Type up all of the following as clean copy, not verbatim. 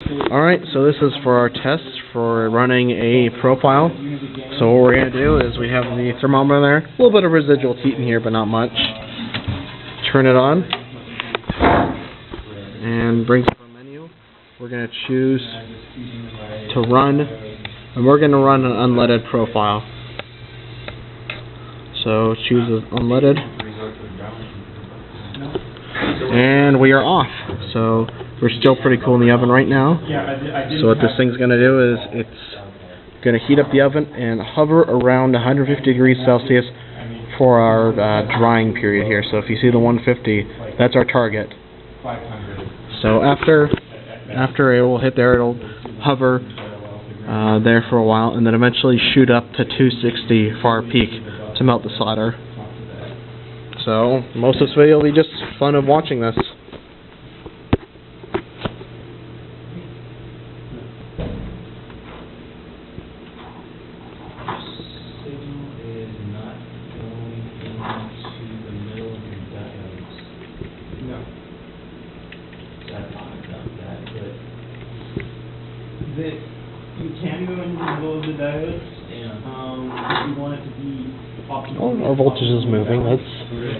Alright, so this is for our test for running a profile. So what we're going to do is we have the thermometer there. A little bit of residual heat in here, but not much. Turn it on. And brings up a menu. We're going to choose to run, and we're going to run an unleaded profile. So choose unleaded. And we are off. So we're still pretty cool in the oven right now. So what this thing's going to do is it's going to heat up the oven and hover around 150 degrees Celsius for our drying period here. So if you see the 150, that's our target. So after it will hit there, it'll hover there for a while and then eventually shoot up to 260 for our peak to melt the solder. So most of this video will be just fun of watching this. You can go into the middle of the diodes. If you want it to be Oh, our voltage is moving. That's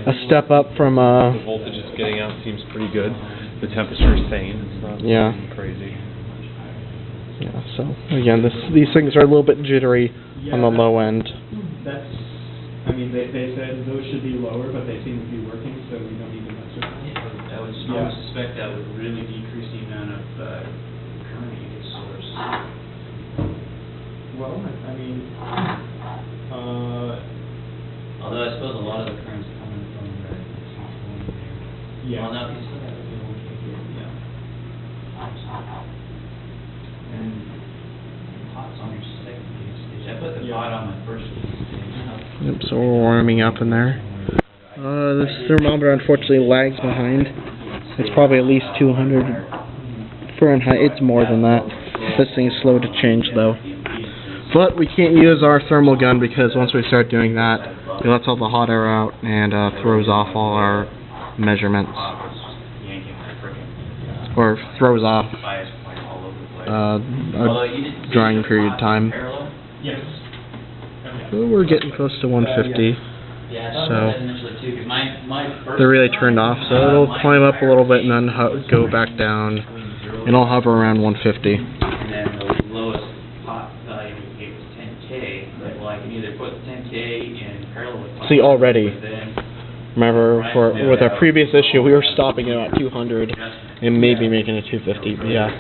a step up from the voltage is getting out seems pretty good. The temperature is sane. It's not crazy. Yeah. So again, these things are a little bit jittery on the low end. I mean, they said those should be lower, but they seem to be working, so we don't need to mess with them. I would suspect that would really decrease the amount of current you could source. Well, I mean, although I suppose a lot of the current's coming from the yeah. Well, no, you still have to do 150. Yeah. And hot's on your second stage. I put the pot on my first stage. Yep. So we're warming up in there. This thermometer unfortunately lags behind. It's probably at least 200 Fahrenheit. It's more than that. This thing is slow to change though. But we can't use our thermal gun because once we start doing that, it lets all the hot air out and throws off all our measurements. Or throws off our drying period time. So we're getting close to 150. So they're really turned off. So it'll climb up a little bit and then go back down. And it'll hover around 150. And then the lowest pot value we gave was 10K. Well, I can either put 10K in parallel with. See, already. Remember, with our previous issue, we were stopping at 200 and maybe making it 250. But yeah.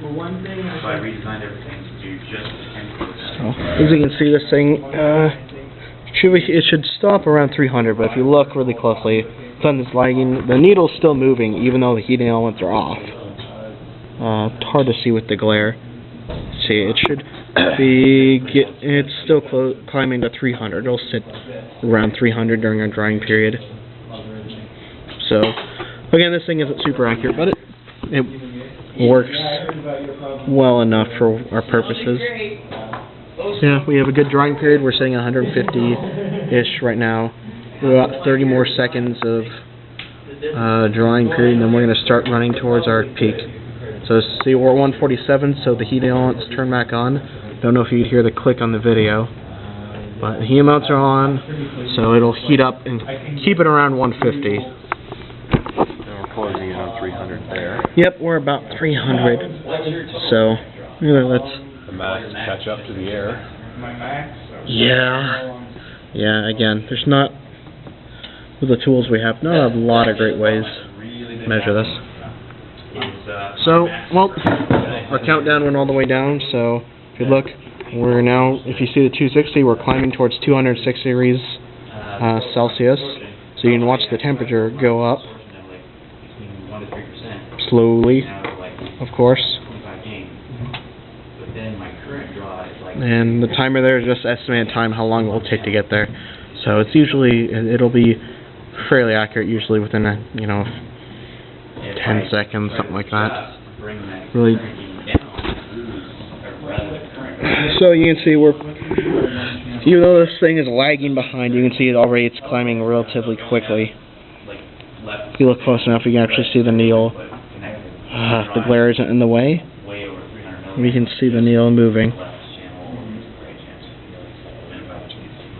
Well, one thing So I redesigned everything to do just the 10K. So, as you can see, this thing it should stop around 300. But if you look really closely, the sun is lagging. The needle's still moving, even though the heating elements are off. It's hard to see with the glare. See, it should be it's still climbing to 300. It'll sit around 300 during our drying period. So, again, this thing isn't super accurate, but it works well enough for our purposes. Yeah, we have a good drying period. We're sitting at 150-ish right now. We're about 30 more seconds of drying period, and then we're going to start running towards our peak. So see, we're at 147, so the heat elements turn back on. Don't know if you could hear the click on the video, but the heat elements are on, so it'll heat up and keep it around 150. And we're closing in on 300 there. Yep, we're about 300. So, let's. The max catch up to the air. Yeah. Again, there's not, with the tools we have, not a lot of great ways to measure this. So, well, our countdown went all the way down, so if you look, we're now, if you see the 260, we're climbing towards 260 degrees Celsius, so you can watch the temperature go up slowly, of course. And the timer there is just estimated time how long it will take to get there. So it's usually, it'll be fairly accurate, usually within 10 seconds, something like that. Really. So you can see even though this thing is lagging behind, you can see it's climbing relatively quickly. If you look close enough, you can actually see the needle The glare isn't in the way. way over 300 We can see the needle moving.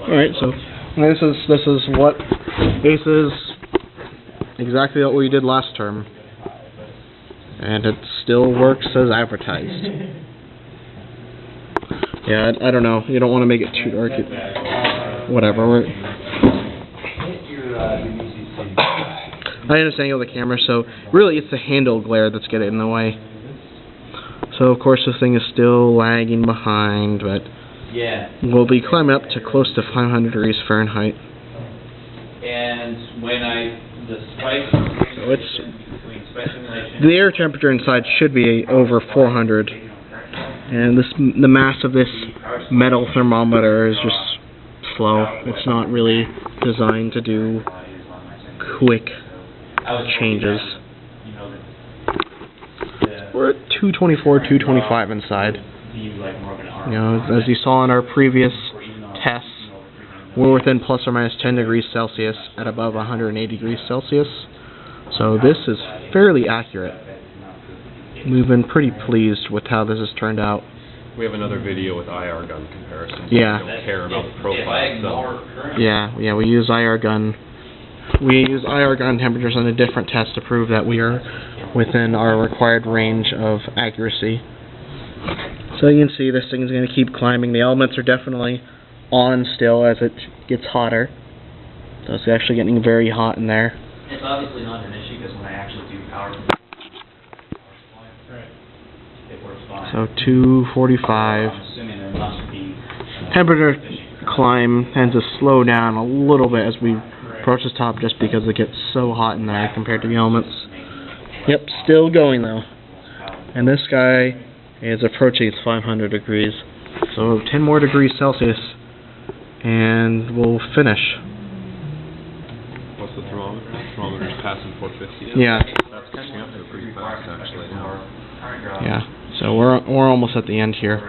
Alright, so this is exactly what we did last term. And it still works as advertised. Yeah, I don't know. You don't want to make it too dark. Whatever. I understand the camera, so really it's the handle glare that's getting in the way. So of course this thing is still lagging behind, but we'll be climbing up to close to 500 degrees Fahrenheit. And when the spike So the air temperature inside should be over 400, and the mass of this metal thermometer is just slow. It's not really designed to do quick changes. We're at 224, 225 inside. You know, as you saw in our previous tests, we're within plus or minus 10 degrees Celsius at above 180 degrees Celsius. So this is fairly accurate. We've been pretty pleased with how this has turned out. We have another video with IR gun comparisons. Yeah. We don't care about the profile. Yeah, we use IR gun. We use IR gun temperatures on a different test to prove that we are within our required range of accuracy. So you can see this thing is going to keep climbing. The elements are definitely on still as it gets hotter. So it's actually getting very hot in there. It's obviously not an issue because when I actually do power, it works fine. So 245. I'm assuming there must be Temperature climb tends to slow down a little bit as we approach the top just because it gets so hot in there compared to the elements. Yep, still going though. And this guy is approaching its 500 degrees. So 10 more degrees Celsius and we'll finish. What's the thermometer? The thermometer's passing 450. Yeah. That's catching up to pretty fast actually now. Yeah. So we're almost at the end here.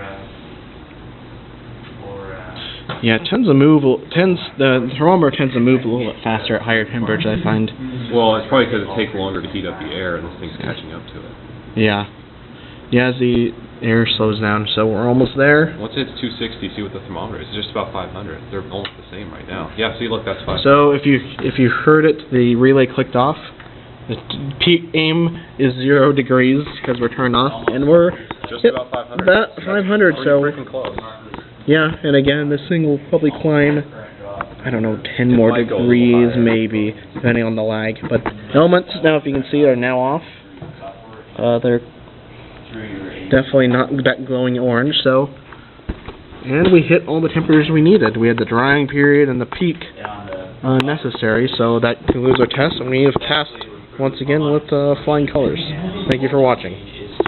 Yeah, the thermometer tends to move a little bit faster at higher temperatures, I find. Well, it's probably because it takes longer to heat up the air and this thing's catching up to it. Yeah. Yeah, as the air slows down, so we're almost there. Once it's 260, see what the thermometer is. It's just about 500. They're almost the same right now. Yeah, see, look, that's 500. So if you heard it, the relay clicked off. The peak aim is 0 degrees because we're turned off, and we're just about 500. About 500. So freaking close. yeah, and again, this thing will probably climb, I don't know, 10 more degrees maybe, depending on the lag. But elements, now if you can see, are now off. They're definitely not that glowing orange, so. And we hit all the temperatures we needed. We had the drying period and the peak necessary, so that concludes our test. And we have cast once again with flying colors. Thank you for watching.